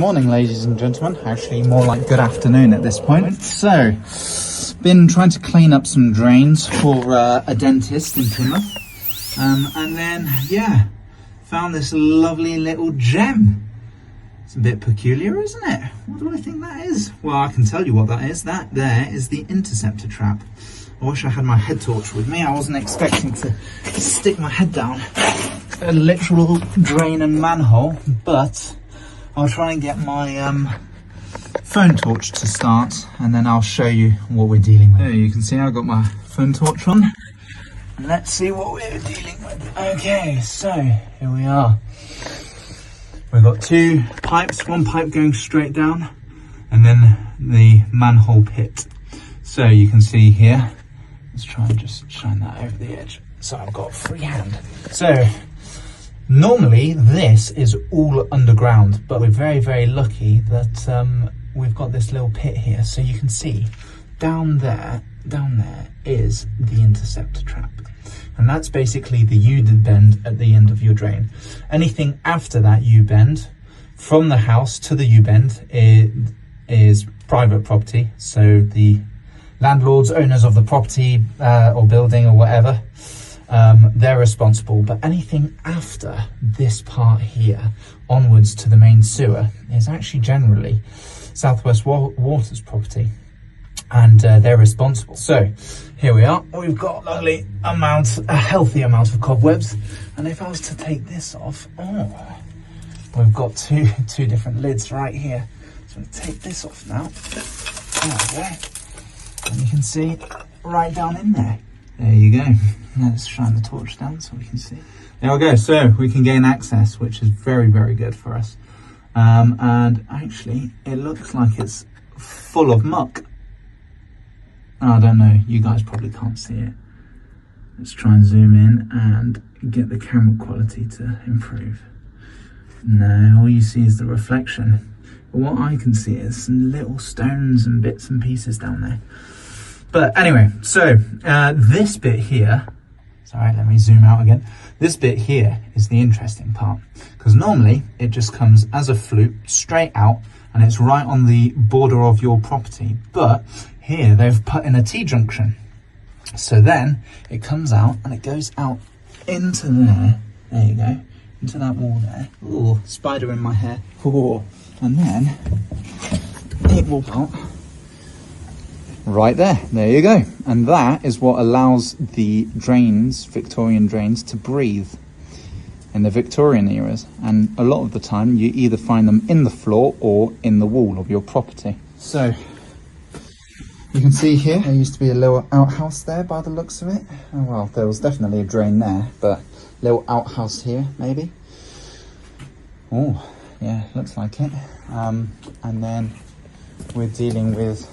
Morning, ladies and gentlemen. Actually, more like good afternoon at this point. So, been trying to clean up some drains for a dentist in Plymouth. And then, yeah, found this lovely little gem. It's a bit peculiar, isn't it? What do I think that is? Well, I can tell you what that is. That there is the interceptor trap. I wish I had my head torch with me. I wasn't expecting to stick my head down a literal drain and manhole, but I'll try and get my phone torch to start, and then I'll show you what we're dealing with. There you can see I've got my phone torch on. Let's see what we're dealing with. Okay, so here we are. We've got two pipes, one pipe going straight down, and then the manhole pit. So you can see here, let's try and just shine that over the edge. So I've got freehand. So normally this is all underground, but we're very, very lucky that we've got this little pit here. So you can see down there is the interceptor trap. And that's basically the U-bend at the end of your drain. Anything after that U-bend, from the house to the U-bend, is private property. So the landlords, owners of the property or building or whatever, they're responsible. But anything after this part here, onwards to the main sewer, is actually generally Southwest Water's property. And they're responsible. So here we are. We've got a healthy amount of cobwebs. And if I was to take this off, we've got two different lids right here. So I'm going to take this off now. There we go. And you can see right down in there. There you go. Let's shine the torch down so we can see. There we go. So we can gain access, which is very, very good for us. And actually, it looks like it's full of muck. I don't know, you guys probably can't see it. Let's try and zoom in and get the camera quality to improve. No, all you see is the reflection. But what I can see is some little stones and bits and pieces down there. But anyway, so this bit here, sorry, let me zoom out again. This bit here is the interesting part, because normally it just comes as a flute straight out and it's right on the border of your property. But here they've put in a T-junction. So then it comes out and it goes out into there. There you go. Into that wall there. Ooh, spider in my hair. Ooh. And then it will out right there. There you go. And that is what allows the drains, Victorian drains, to breathe in the Victorian eras. And a lot of the time you either find them in the floor or in the wall of your property. So you can see here, there used to be a little outhouse there by the looks of it. Oh, well, there was definitely a drain there, but little outhouse here, maybe. Oh, yeah, looks like it. And then we're dealing with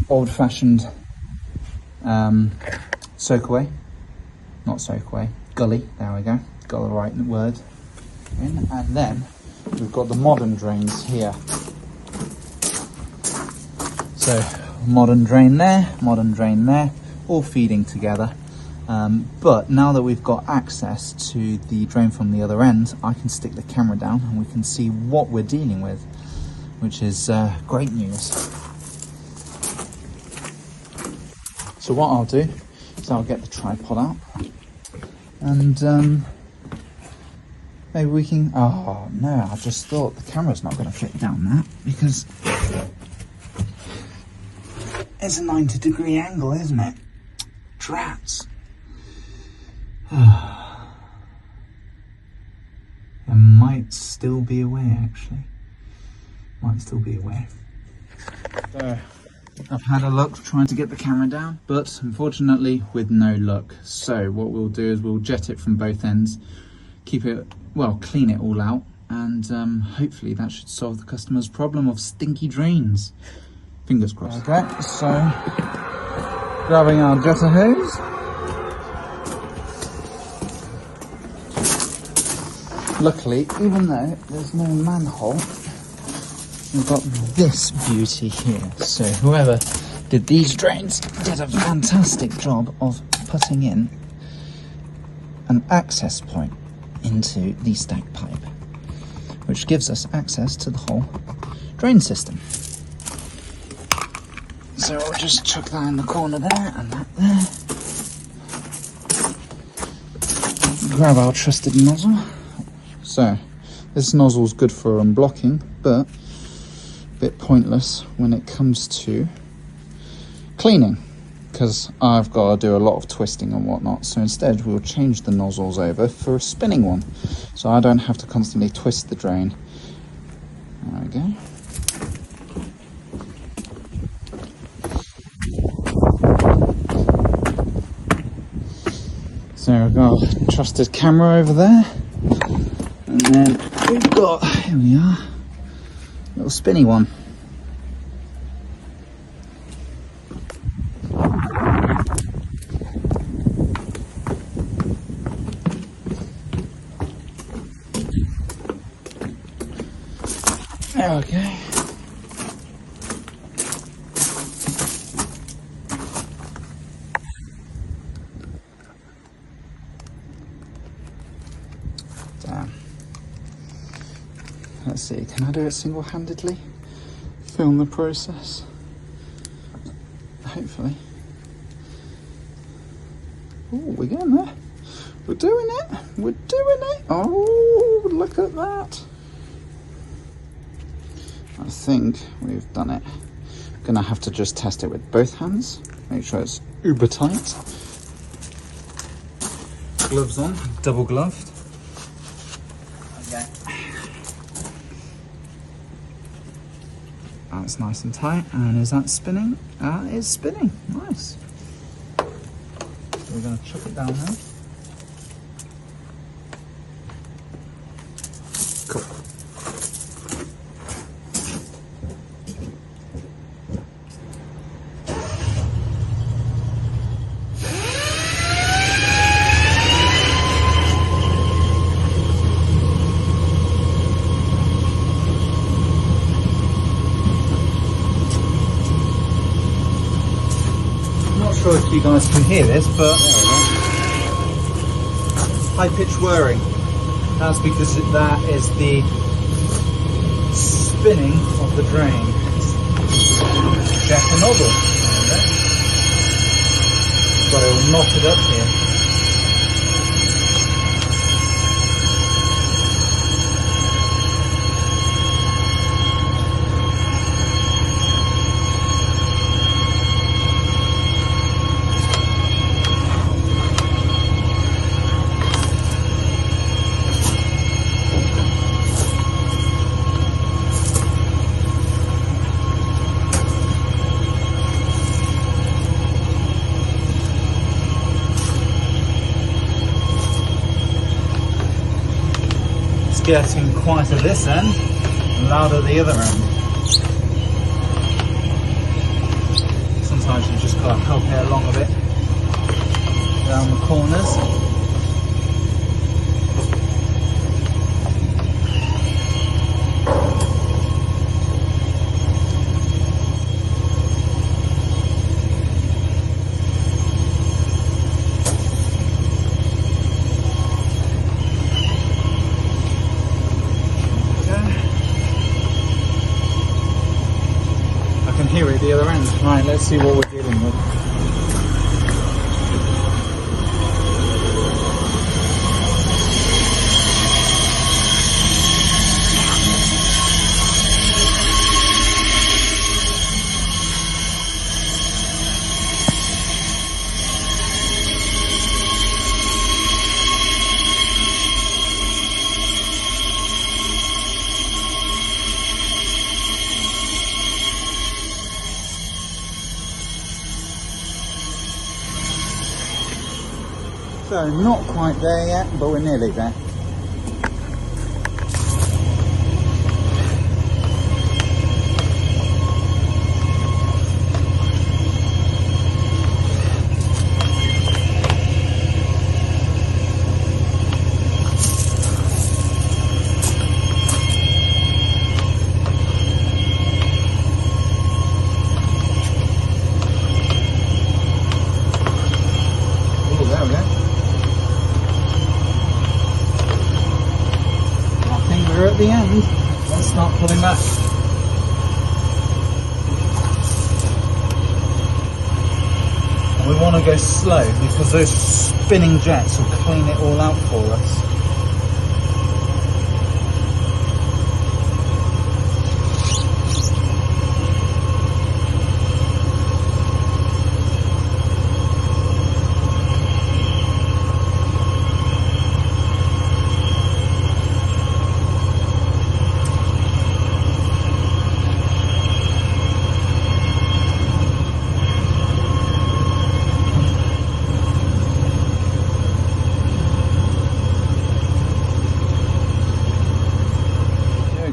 old-fashioned soakaway. Not soakaway, gully, there we go. Got the right word. And then we've got the modern drains here. So modern drain there, all feeding together. But now that we've got access to the drain from the other end, I can stick the camera down and we can see what we're dealing with, which is great news. So what I'll do is I'll get the tripod out and maybe we can, oh no, I just thought the camera's not going to fit down that because it's a 90-degree angle, isn't it? Drats. There might still be a way, actually. Might still be a way. So, I've had a look trying to get the camera down, but unfortunately with no luck. So what we'll do is we'll jet it from both ends, keep it, well, clean it all out, and hopefully that should solve the customer's problem of stinky drains. Fingers crossed. Okay, so grabbing our jetter hose. Luckily, even though there's no manhole, we've got this beauty here. So whoever did these drains did a fantastic job of putting in an access point into the stack pipe. which gives us access to the whole drain system. So I'll just chuck that in the corner there and that there. Grab our trusted nozzle. So this nozzle is good for unblocking, but a bit pointless when it comes to cleaning, because I've got to do a lot of twisting and whatnot. So instead we'll change the nozzles over for a spinning one, so I don't have to constantly twist the drain. There we go. So we've got a trusted camera over there, and then we've got, here we are, a little spinny one. There we go. Damn. Let's see, can I do it single-handedly? Film the process? Hopefully. Oh, we're getting there. We're doing it. We're doing it. Oh, look at that. I think we've done it. I'm gonna have to just test it with both hands. Make sure it's uber tight. Gloves on, double gloved. Okay. That's nice and tight. And is that spinning? That is spinning. Nice. So we're gonna chuck it down now. Cool. If you guys can hear this, but there we go. High-pitched whirring. That's because that is the spinning of the drain. Check the nozzle. Got to knot it up here. Getting quiet at this end, loud at the other end. Sometimes you just got to help it along a bit down the corners. Here at the other end. Right, let's see what we're dealing with. So not quite there yet, but we're nearly there. Oh, there we go. back. We want to go slow because those spinning jets will clean it all out for us.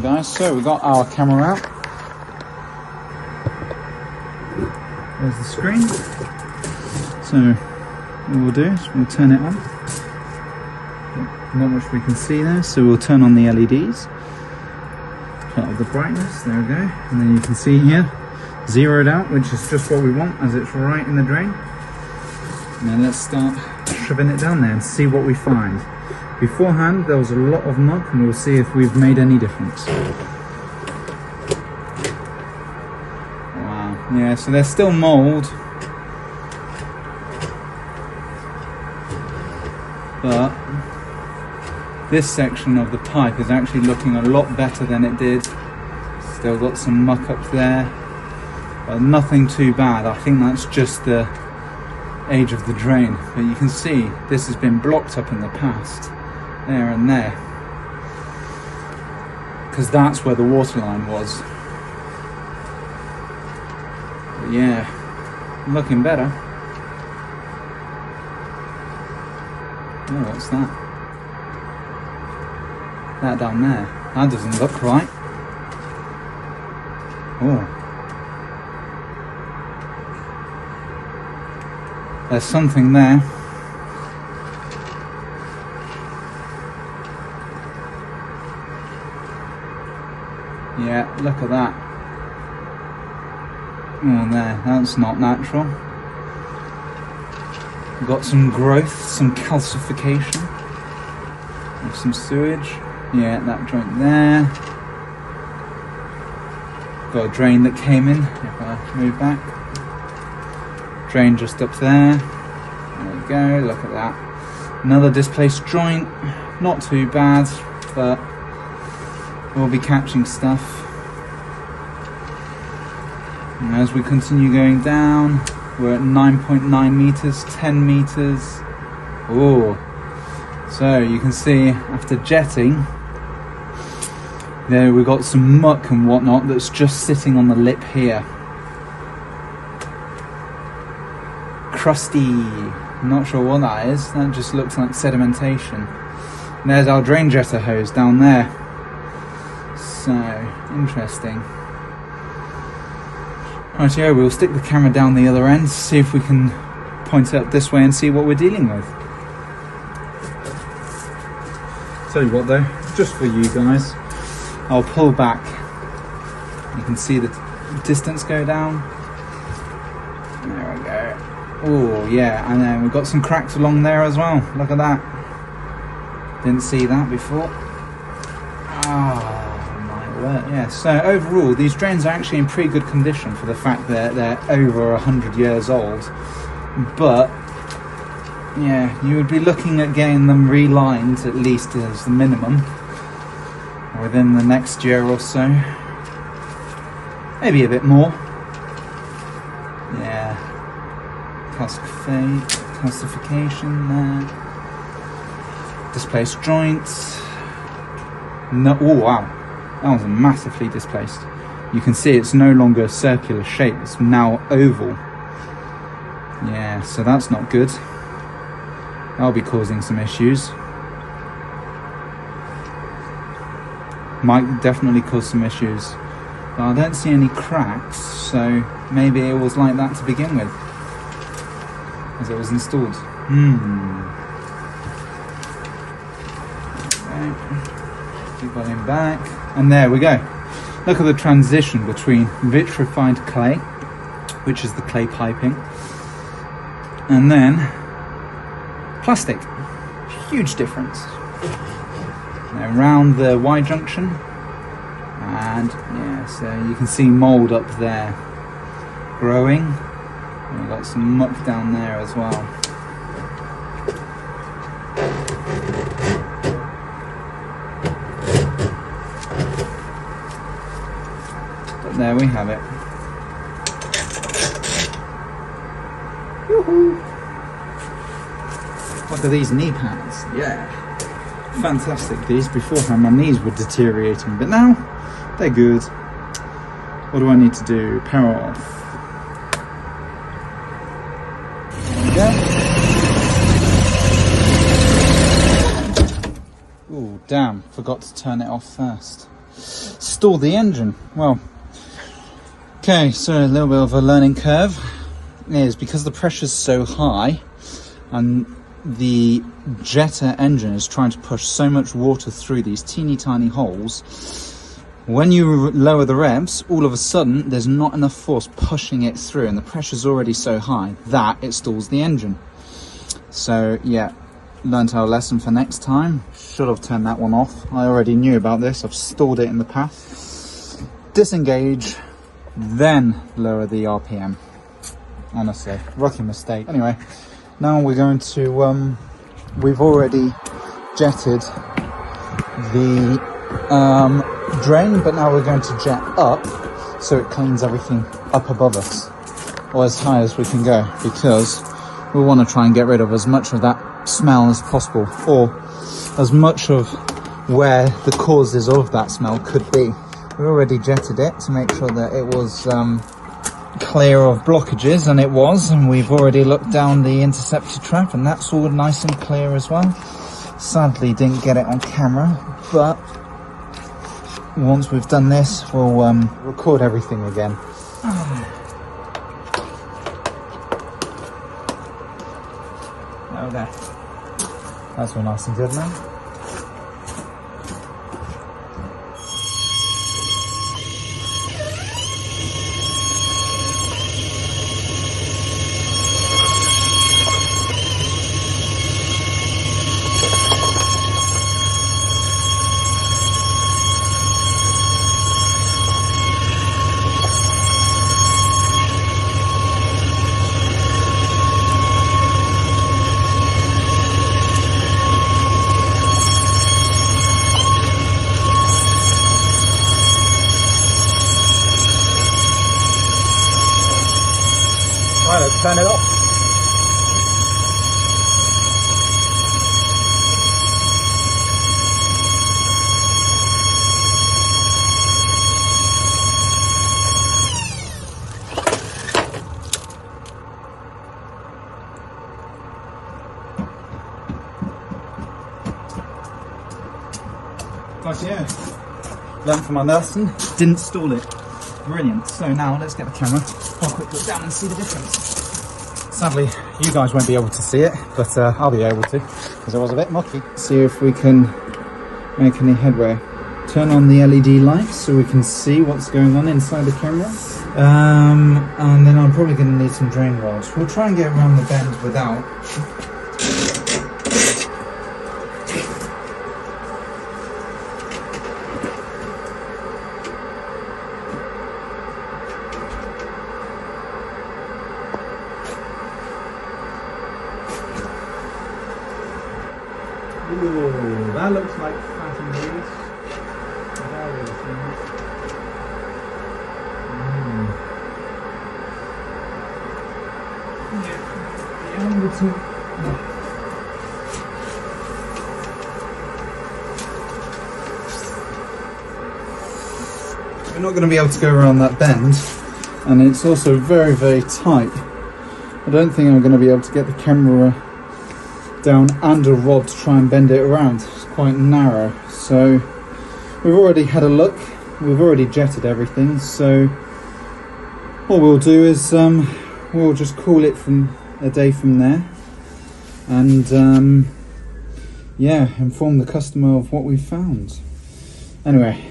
Guys, so we got our camera out. There's the screen. So what we'll do is we'll turn it on. Not much we can see there, so we'll turn on the LEDs. Turn up the brightness, there we go. And then you can see here, zeroed out, which is just what we want as it's right in the drain. And then let's start shoving it down there and see what we find. Beforehand there was a lot of muck and we'll see if we've made any difference. Wow, yeah, so there's still mould, but this section of the pipe is actually looking a lot better than it did. Still got some muck up there, but nothing too bad. I think that's just the age of the drain, but you can see this has been blocked up in the past. There and there, because that's where the water line was. But yeah, looking better. Oh, what's that? That down there. That doesn't look right. Oh. There's something there. Yeah, look at that. Oh, there, that's not natural. We've got some growth, some calcification, and some sewage. Yeah, that joint there. Got a drain that came in, if I move back. Drain just up there. There we go, look at that. Another displaced joint, not too bad, but we'll be catching stuff. And as we continue going down, we're at 9.9 meters, 10 meters. Oh, so you can see after jetting, there we've got some muck and whatnot that's just sitting on the lip here. Crusty, not sure what that is. That just looks like sedimentation. And there's our drain jetter hose down there. So, interesting. Rightio, we'll stick the camera down the other end, see if we can point it up this way and see what we're dealing with. Tell you what though, just for you guys, I'll pull back. You can see the distance go down. There we go. Oh yeah, and then we've got some cracks along there as well. Look at that. Didn't see that before. Yeah, so overall these drains are actually in pretty good condition for the fact that they're over 100 years old, but yeah, you would be looking at getting them relined at least as the minimum within the next year or so, maybe a bit more. Yeah, calcification there, displaced joints. No, oh wow. That was massively displaced. You can see it's no longer a circular shape, it's now oval. Yeah, so that's not good. That'll be causing some issues. Might definitely cause some issues. But I don't see any cracks, so maybe it was like that to begin with, as it was installed. Okay. Keep going back. And there we go. Look at the transition between vitrified clay, which is the clay piping, and then plastic. Huge difference. Now around the Y junction, And yeah, so you can see mould up there growing. And we've got some muck down there as well. But there we have it. Woohoo! What are these knee pads? Yeah. Fantastic. These beforehand my knees were deteriorating, but now they're good. What do I need to do? Power off. There we go. Oh damn, forgot to turn it off first. Stall the engine. Well, okay, so a little bit of a learning curve is because the pressure's so high and the jetter engine is trying to push so much water through these teeny tiny holes. When you lower the revs, all of a sudden there's not enough force pushing it through, and the pressure's already so high that it stalls the engine. So yeah, learned our lesson for next time. Should have turned that one off. I already knew about this. I've stalled it in the past. Disengage, then lower the RPM. Honestly, rookie mistake. Anyway, now we're going to, we've already jetted the drain, but now we're going to jet up so it cleans everything up above us, or as high as we can go, because we want to try and get rid of as much of that smell as possible, or as much of where the causes of that smell could be. We already jetted it to make sure that it was clear of blockages, and it was, and we've already looked down the interceptor trap and that's all nice and clear as well. Sadly didn't get it on camera, but once we've done this we'll record everything again. Okay, that's all nice and good now. Right, let's turn it off. Rightio. Learned from my lesson, didn't stall it. Brilliant. So now let's get the camera, have a quick look down and see the difference. Sadly, you guys won't be able to see it, but I'll be able to, because it was a bit mucky. See if we can make any headway. Turn on the LED lights so we can see what's going on inside the camera. And then I'm probably going to need some drain rods. We'll try and get around the bend without. Ooh, that looks like fat and grease. We're not going to be able to go around that bend, and it's also very, very tight. I don't think I'm going to be able to get the camera down and a rod to try and bend it around. It's quite narrow. So we've already had a look, we've already jetted everything, so what we'll do is we'll just call it from a day from there, and yeah, inform the customer of what we've found. Anyway,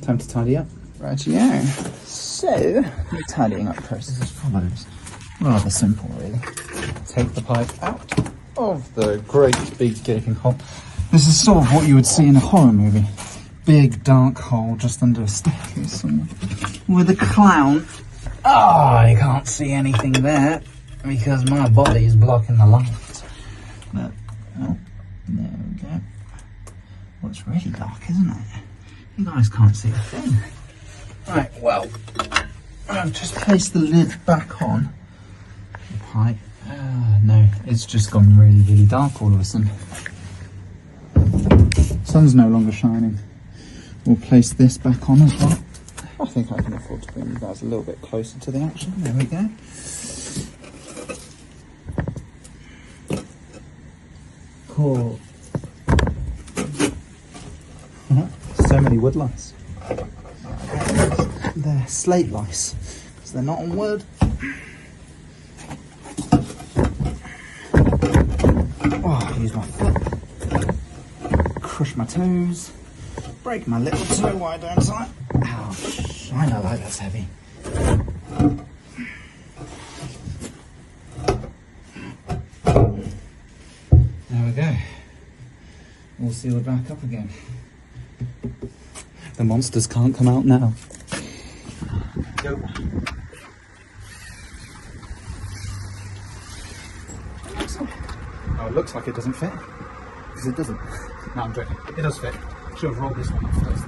time to tidy up. Rightio. So the tidying up process is probably rather simple, really. Take the pipe out of the great big gaping hole. This is sort of what you would see in a horror movie. big dark hole just under a staircase somewhere. With a clown. Oh, you can't see anything there because my body is blocking the light. But, oh, there we go. Well, it's really dark, isn't it? You guys can't see a thing. Right, well, I've just placed the lid back on. Right. No, it's just gone really, really dark all of a sudden. Sun's no longer shining. We'll place this back on as well. I think I can afford to bring you guys a little bit closer to the action. There we go. Cool. So many wood lice. They're slate lice, because they're not on wood. Oh, use my foot. Crush my toes. Break my little toe, why don't I? Ouch, I know that's heavy. There we go. All sealed back up again. The monsters can't come out now. Go. Oh, it looks like it doesn't fit. Because it doesn't. No, I'm joking. It does fit. Should have rolled this one off first.